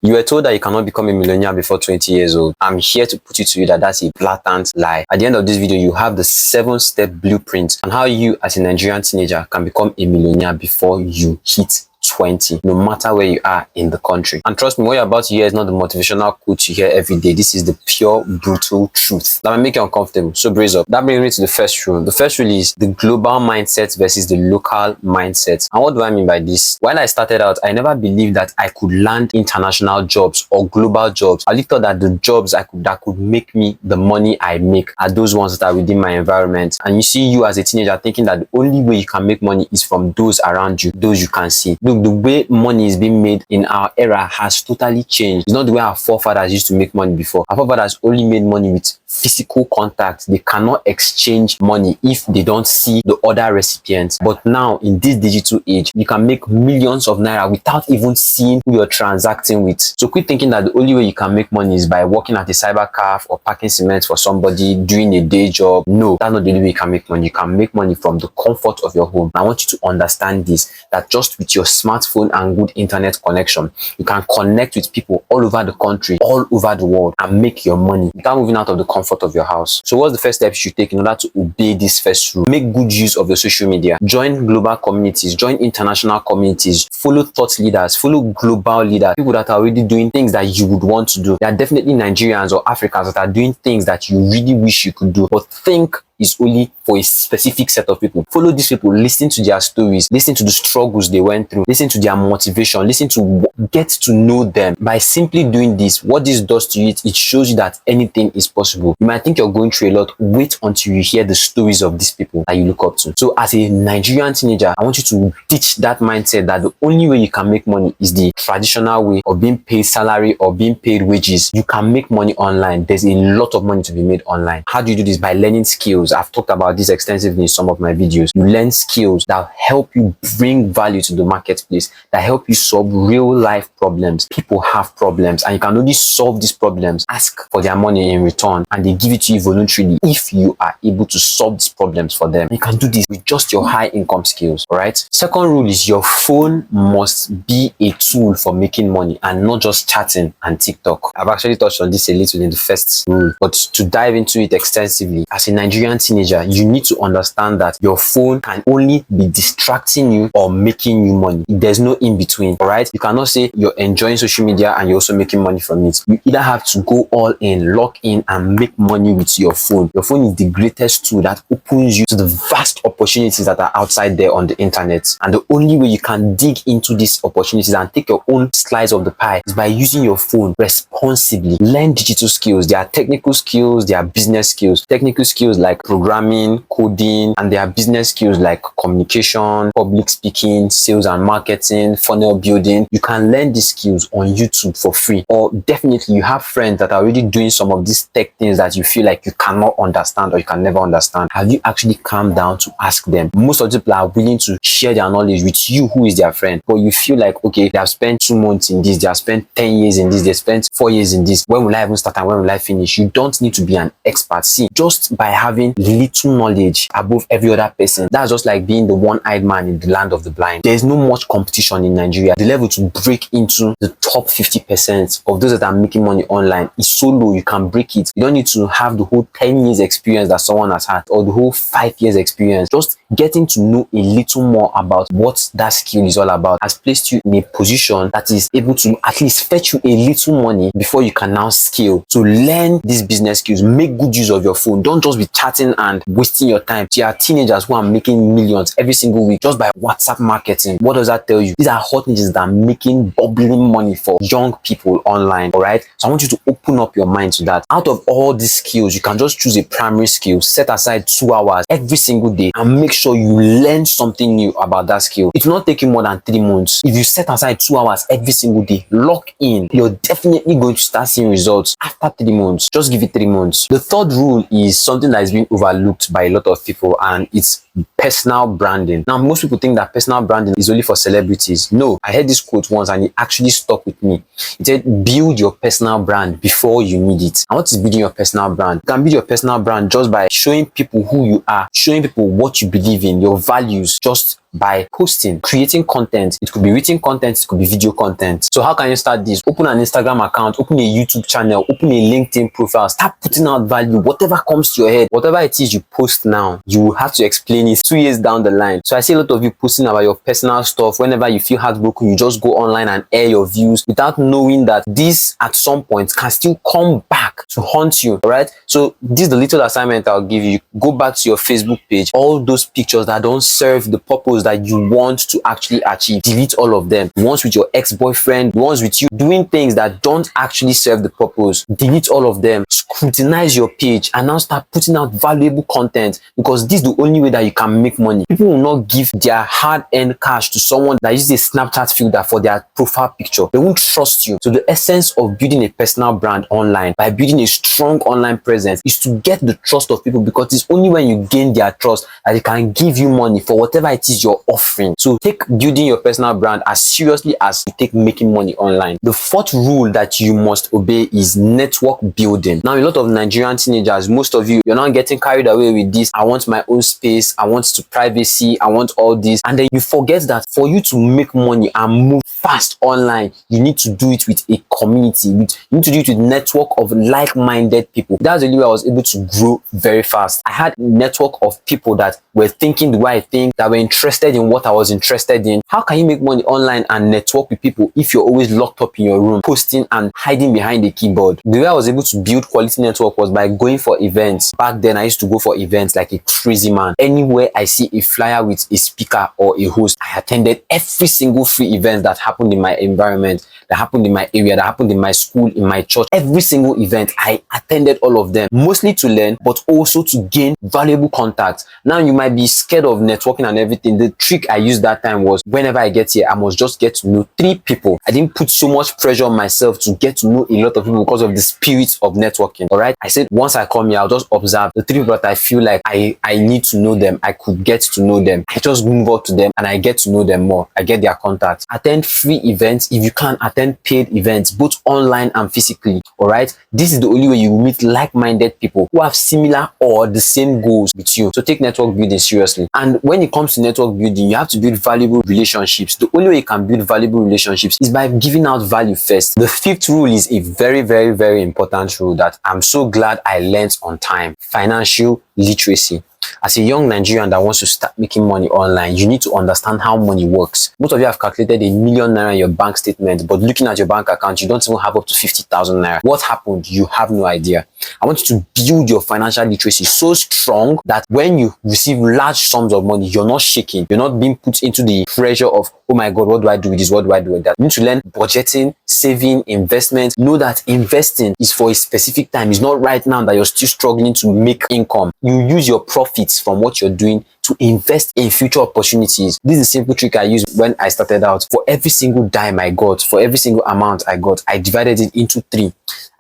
You were told that you cannot become a millionaire before 20 years old. I'm here to put it to you that that's a blatant lie. At the end of this video, you have the 7-step blueprint on how you as a Nigerian teenager can become a millionaire before you hit 20, no matter where you are in the country. And trust me, what you're about to hear is not the motivational quote you hear every day. This is the pure, brutal truth that might make you uncomfortable. So brace up. That brings me to the first rule. The first rule is the global mindset versus the local mindset. And what do I mean by this? While I started out, I never believed that I could land international jobs or global jobs. I thought that the jobs that could make me the money I make are those ones that are within my environment. And you see you as a teenager thinking that the only way you can make money is from those around you, those you can see. Look, the way money is being made in our era has totally changed. It's not the way our forefathers used to make money before. Our forefathers only made money with physical contact. They cannot exchange money if they don't see the other recipients. But now in this digital age, you can make millions of naira without even seeing who you're transacting with. So quit thinking that the only way you can make money is by working at a cyber cafe or packing cement for somebody, doing a day job. No, that's not the only way you can make money. You can make money from the comfort of your home. I want you to understand this, that just with your smartphone and good internet connection, you can connect with people all over the country, all over the world, and make your money without moving out of the comfort of your house. So what's the first step you should take in order to obey this first rule? Make good use of your social media. Join global communities, join international communities, follow thought leaders, follow global leaders, people that are already doing things that you would want to do. There are definitely Nigerians or Africans that are doing things that you really wish you could do, but think is only for a specific set of people. Follow these people, listen to their stories, listen to the struggles they went through, listen to their motivation, listen to get to know them. By simply doing this, what this does to you, it shows you that anything is possible. You might think you're going through a lot. Wait until you hear the stories of these people that you look up to. So as a Nigerian teenager, I want you to teach that mindset that the only way you can make money is the traditional way of being paid salary or being paid wages. You can make money online. There's a lot of money to be made online. How do you do this? By learning skills. I've talked about this extensively in some of my videos. You learn skills that help you bring value to the marketplace, that help you solve real life problems. People have problems and you can only solve these problems, ask for their money in return, and they give it to you voluntarily if you are able to solve these problems for them. You can do this with just your high income skills. All right. Second rule is your phone must be a tool for making money and not just chatting and TikTok. I've actually touched on this a little in the first rule, but to dive into it extensively, as a Nigerian teenager, you need to understand that your phone can only be distracting you or making you money. There's no in between. All right. You cannot say you're enjoying social media and you're also making money from it. You either have to go all in, lock in, and make money with your phone. Your phone is the greatest tool that opens you to the vast opportunities that are outside there on the internet. And the only way you can dig into these opportunities and take your own slice of the pie is by using your phone responsibly. Learn digital skills. There are technical skills, there are business skills. Technical skills like programming, coding, and there are business skills like communication, public speaking, sales and marketing, funnel building. You can learn these skills on YouTube for free, or definitely you have friends that are already doing some of these tech things that you feel like you cannot understand or you can never understand. Have you actually calmed down to ask them? Most of the people are willing to share their knowledge with you who is their friend, but you feel like, okay, they have spent 2 months in this, they have spent 10 years in this, they spent 4 years in this. When will I even start and when will I finish? You don't need to be an expert. See, just by having little knowledge above every other person, that's just like being the one-eyed man in the land of the blind. There's no much competition in Nigeria. The level to break into the top 50% of those that are making money online is so low. You can break it. You don't need to have the whole 10 years experience that someone has had or the whole 5 years experience. Just getting to know a little more about what that skill is all about has placed you in a position that is able to at least fetch you a little money before you can now scale. So learn these business skills. Make good use of your phone. Don't just be chatting and wasting your time. There are teenagers who are making millions every single week just by WhatsApp marketing. What does that tell you? These are hot niches that are making bubbling money for young people online. All right. So I want you to open up your mind to that. Out of all these skills, you can just choose a primary skill, set aside 2 hours every single day, and make sure you learn something new about that skill. It will not take you more than 3 months. If you set aside 2 hours every single day, lock in, you're definitely going to start seeing results after 3 months. Just give it 3 months. The third rule is something that is being overlooked by a lot of people, and it's personal branding. Now, most people think that personal branding is only for celebrities. No, I heard this quote once and it actually stuck with me. It said, build your personal brand before you need it. And what is building your personal brand? You can build your personal brand just by showing people who you are, showing people what you believe in, your values, just by posting, creating content. It could be written content, it could be video content. So how can you start this? Open an Instagram account, open a YouTube channel, open a LinkedIn profile, start putting out value. Whatever comes to your head, whatever it is you post now, you will have to explain it 2 years down the line. So I see a lot of you posting about your personal stuff. Whenever you feel heartbroken, you just go online and air your views without knowing that this at some point can still come back to haunt you. All right, so this is the little assignment I'll give you. Go back to your Facebook page, all those pictures that don't serve the purpose that you want to actually achieve, delete all of them. The ones with your ex-boyfriend, the ones with you doing things that don't actually serve the purpose, delete all of them. Scrutinize your page and now start putting out valuable content, because this is the only way that you can make money. People will not give their hard-earned cash to someone that uses a Snapchat filter for their profile picture. They won't trust you. So the essence of building a personal brand online, by building a strong online presence, is to get the trust of people, because it's only when you gain their trust that they can give you money for whatever it is you're offering. So take building your personal brand as seriously as you take making money online. The fourth rule that you must obey is network building. Now, a lot of Nigerian teenagers, most of you, you're not getting carried away with this. I want my own space, I want to privacy, I want all this. And then you forget that for you to make money and move fast online, you need to do it with a community. You need to do it with a network of like-minded people. That's the only way I was able to grow very fast. I had a network of people that were thinking the way I think, that were interested in what I was interested in. How can you make money online and network with people if you're always locked up in your room, posting and hiding behind a keyboard? The way I was able to build quality network was by going for events. Back then, I used to go for events like a crazy man. Anywhere I see a flyer with a speaker or a host, I attended every single free event that happened in my environment, that happened in my area, that happened in my school, in my church. Every single event, I attended all of them, mostly to learn, but also to gain valuable contacts. Now, you might be scared of networking and everything. The trick I used that time was, whenever I get here, I must just get to know 3 people. I didn't put so much pressure on myself to get to know a lot of people because of the spirit of networking. All right, I said once I come here, I'll just observe the 3 people that I feel like I need to know them, I could get to know them. I just move up to them and I get to know them more. I get their contacts. Attend free events. If you can, attend paid events, both online and physically. All right, this is the only way you will meet like-minded people who have similar or the same goals with you. So take network building seriously. And when it comes to network building, you have to build valuable relationships. The only way you can build valuable relationships is by giving out value first. The 5th rule is a very, very, very important rule that I'm so glad I learned on time: financial literacy. As a young Nigerian that wants to start making money online, you need to understand how money works. Most of you have calculated ₦1 million in your bank statement, but looking at your bank account, you don't even have up to 50,000 naira. What happened? You have no idea. I want you to build your financial literacy so strong that when you receive large sums of money, you're not shaking. You're not being put into the pressure of, oh my God, what do I do with this? What do I do with that? You need to learn budgeting, saving, investment. Know that investing is for a specific time. It's not right now that you're still struggling to make income. You use your profits from what you're doing to invest in future opportunities. This is a simple trick I used when I started out. For every single dime I got, for every single amount I got, I divided it into 3.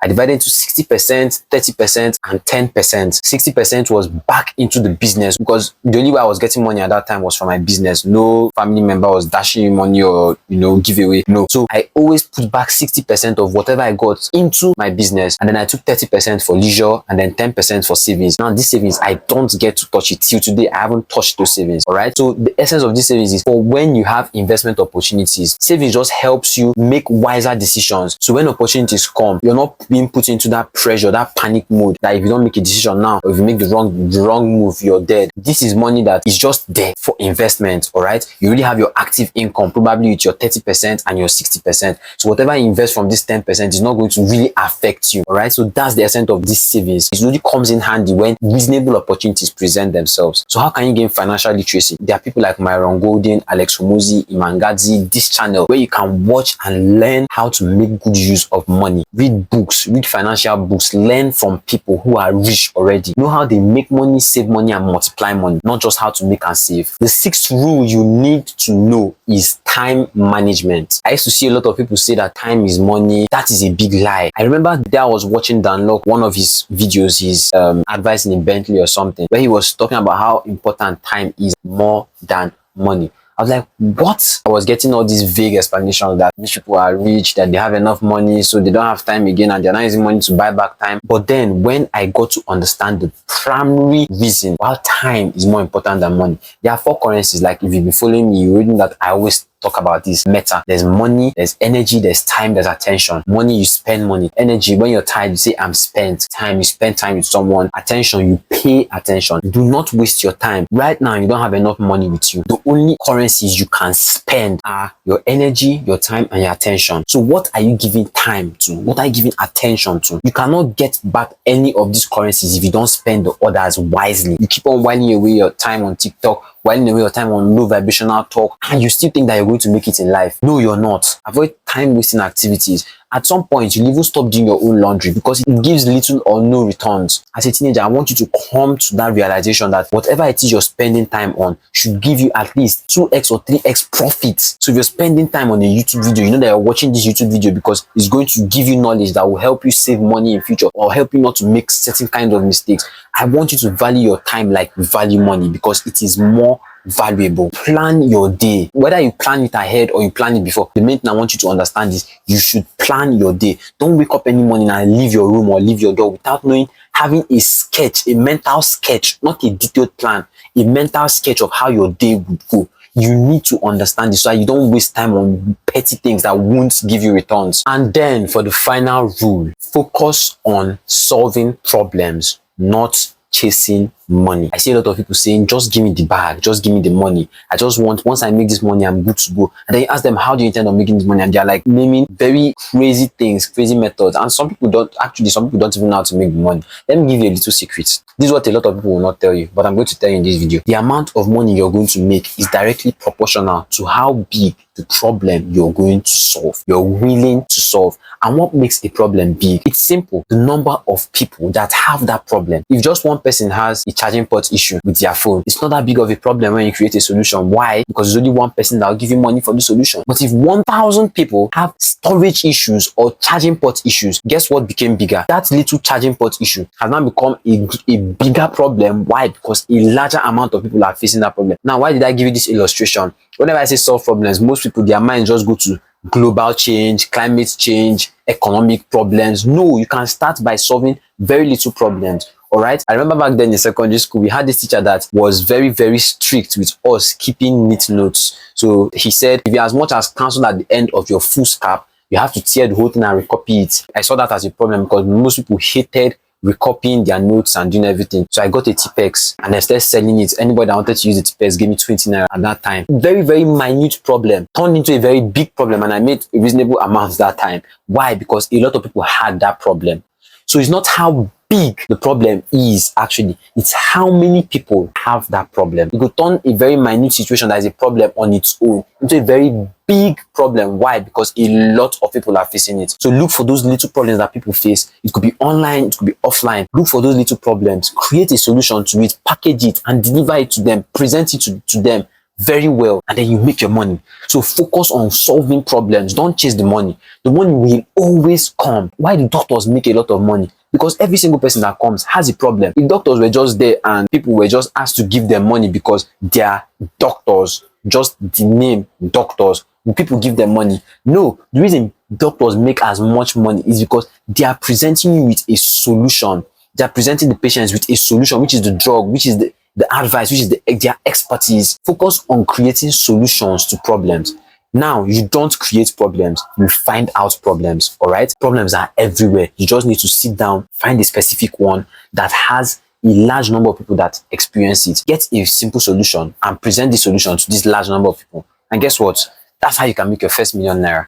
I divided into 60%, 30%, and 10%. 60% was back into the business, because the only way I was getting money at that time was from my business. No family member was dashing me money or, giveaway. No. So I always put back 60% of whatever I got into my business. And then I took 30% for leisure and then 10% for savings. Now, these savings, I don't get to touch it. Till today, I haven't touched those savings. All right. So the essence of this savings is for when you have investment opportunities. Savings just helps you make wiser decisions. So when opportunities come, you're not being put into that pressure, that panic mode, that if you don't make a decision now, or if you make the wrong move, you're dead. This is money that is just there for investment. All right, you really have your active income, probably with your 30% and your 60%. So whatever you invest from this 10% is not going to really affect you. All right, so that's the essence of this savings. It really comes in handy when reasonable opportunities present themselves. So how can you gain financial literacy? There are people like Myron Golden, Alex Hormozi, Imangazi, this channel where you can watch and learn how to make good use of money. Read books, read financial books, learn from people who are rich already. Know how they make money, save money, and multiply money, not just how to make and save. The 6th rule you need to know is time management. I used to see a lot of people say that time is money. That is a big lie. I remember that I was watching Dan Lok, one of his videos, his advice in a Bentley or something, where he was talking about how important understand time is more than money. I was like, what? I was getting all these vague explanations that these people are rich, that they have enough money, so they don't have time again, and they're not using money to buy back time. But then when I got to understand the primary reason why time is more important than money, there are 4 currencies. Like if you've been following me, you reading that I always talk about this meta. There's money, there's energy, there's time, there's attention. Money, you spend money. Energy, when you're tired, you say I'm spent. Time, you spend time with someone. Attention, you pay attention. Do not waste your time. Right now, you don't have enough money with you. The only currencies you can spend are your energy, your time, and your attention. So what are you giving time to? What are you giving attention to? You cannot get back any of these currencies if you don't spend the others wisely. You keep on whiling away your time on TikTok, whiling away your time on low vibrational talk, and you still think that you're going to make it in life. No, you're not. Avoid time wasting activities. At some point, you'll even stop doing your own laundry because it gives little or no returns. As a teenager, I want you to come to that realization that whatever it is you're spending time on should give you at least 2x or 3x profits. So if you're spending time on a YouTube video, you know that you're watching this YouTube video because it's going to give you knowledge that will help you save money in future or help you not to make certain kind of mistakes. I want you to value your time like you value money because it is more valuable. Plan your day. Whether you plan it ahead or you plan it before, the main thing I want you to understand is you should plan your day. Don't wake up any morning and leave your room or leave your door without having a sketch, a mental sketch, not a detailed plan, a mental sketch of how your day would go. You need to understand this so that you don't waste time on petty things that won't give you returns. And then for the final rule, focus on solving problems, not chasing money. I see a lot of people saying, just give me the bag, just give me the money. I just want, once I make this money, I'm good to go. And then you ask them, how do you intend on making this money? And they're like naming very crazy things, crazy methods. And some people don't even know how to make the money. Let me give you a little secret. This is what a lot of people will not tell you, but I'm going to tell you in this video. The amount of money you're going to make is directly proportional to how big the problem you're going to solve, you're willing to solve. And what makes a problem big? It's simple. The number of people that have that problem. If just one person has a charging port issue with their phone, it's not that big of a problem when you create a solution. Why? Because there's only one person that will give you money for the solution. But if 1,000 people have storage issues or charging port issues, guess what became bigger? That little charging port issue has now become a bigger problem. Why? Because a larger amount of people are facing that problem. Now, why did I give you this illustration? Whenever I say solve problems, most people, their minds just go to global change, climate change, economic problems. No, you can start by solving very little problems. All right. I remember back then in secondary school, we had this teacher that was very, very strict with us keeping neat notes. So he said, if you as much as cancel at the end of your full scap, you have to tear the whole thing and recopy it. I saw that as a problem because most people hated recopying their notes and doing everything. So I got a Tipex and I started selling it. Anybody that wanted to use the Tipex gave me 20 naira at that time. Very, very minute problem turned into a very big problem, and I made a reasonable amount that time. Why? Because a lot of people had that problem. So it's not how big the problem is actually, it's how many people have that problem. You could turn a very minute situation that is a problem on its own into a very big problem. Why? Because a lot of people are facing it. So look for those little problems that people face. It could be online, it could be offline. Look for those little problems, create a solution to it, package it and deliver it to them, present it to them very well, and then you make your money. So focus on solving problems. Don't chase the money. The money will always come. Why do doctors make a lot of money? Because every single person that comes has a problem. If doctors were just there and people were just asked to give them money because they are doctors, just the name doctors, will people give them money? No. The reason doctors make as much money is because they are presenting you with a solution. They are presenting the patients with a solution, which is the drug, which is the advice, which is their expertise. Focus on creating solutions to problems. Now, you don't create problems, you find out problems. All right, problems are everywhere. You just need to sit down, find a specific one that has a large number of people that experience it. Get a simple solution and present the solution to this large number of people. And guess what? That's how you can make your first million naira.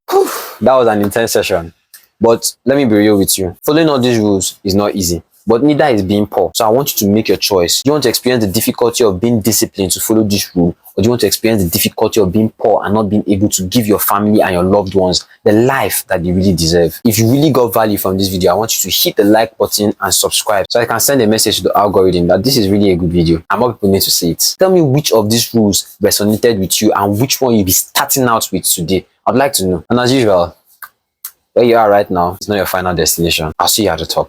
That was an intense session, but let me be real with you. Following all these rules is not easy, but neither is being poor. So I want you to make your choice. Do you want to experience the difficulty of being disciplined to follow this rule? Or do you want to experience the difficulty of being poor and not being able to give your family and your loved ones the life that they really deserve? If you really got value from this video, I want you to hit the like button and subscribe so I can send a message to the algorithm that this is really a good video and more people need to see it. Tell me which of these rules resonated with you and which one you'll be starting out with today. I'd like to know. And as usual, where you are right now is not your final destination. I'll see you at the top.